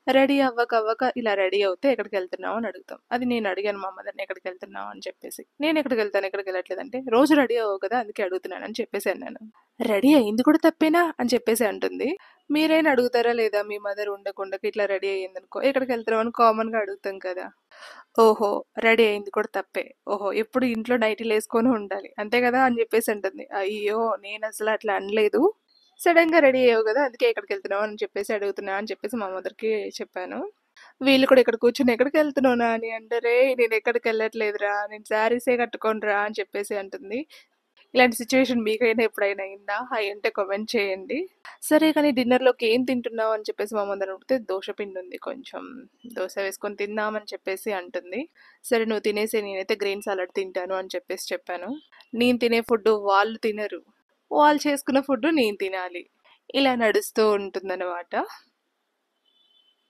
Ready అవ్వక ఇలా ready అవుతే ఎక్కడికెళ్తున్నావు అని అడుగుతాం. అది నేను అడిగాను మా మదర్‌ని ఎక్కడికెళ్తున్నావు అని చెప్పేసి. నేనెక్కడికెళ్తాను, ఎక్కడికెళ్ళట్లేదంటే, రోజు రెడీ అవ్వవు కదా! అందుకే అడుగుతున్నానని చెప్పేసాను నేను. రెడీ అయింది కూడా తప్పేనా అని చెప్పేసి అంటుంది. మీరైనా అడుగుతారా లేదా మీ మదర్ ఉండకుండక ఇట్లా రెడీ అయ్యిందనుకో, ఎక్కడికెళ్తున్నావు అని కామన్‌గా అడుగుతాం కదా! ఓహో! రెడీ అయింది కూడా తప్పే. ఓహో! ఎప్పుడు ఇంట్లో నైటీలేసుకొని ఉండాలి. అంతే కదా! అని చెప్పేసి అంటుంది. అయ్యో! నేనసలు అట్లా అనలేదు. సడెన్‌గా రెడీ అయ్యావు కదా! అందుకే ఎక్కడికెళ్తున్నావు అని చెప్పేసి అడుగుతున్నా అని చెప్పేసి మా మదర్‌కి చెప్పాను. వీళ్ళు కూడా ఇక్కడ కూర్చొని ఎక్కడికెళ్తున్నావు నాని అంటే, రేయ్ నేనెక్కడికెళ్ళట్లేదురా, నేను శారీసే కట్టుకోనురా అని చెప్పేసి అంటుంది. ఇలాంటి సిచ్యువేషన్ మీకైనా ఎప్పుడైనా అయిందా? అయ్యుంటే కామెంట్ చేయండి. సరే కానీ డిన్నర్‌లోకి ఏం తింటున్నావు అని చెప్పేసి మా మదర్ అడిగితే, దోస పిండి ఉంది కొంచెం, దోస వేసుకొని తిందామని చెప్పేసి అంటుంది. సరే నువ్వు తినేసేయి, నేనైతే గ్రీన్ సాలడ్ తింటాను అని చెప్పేసి చెప్పాను. నేను తినే ఫుడ్డు వాళ్ళు తినరు. వాళ్ళు చేసుకున్న ఫుడ్డు నేను తినాలి. ఇలా నడుస్తూ ఉంటుందన్నమాట.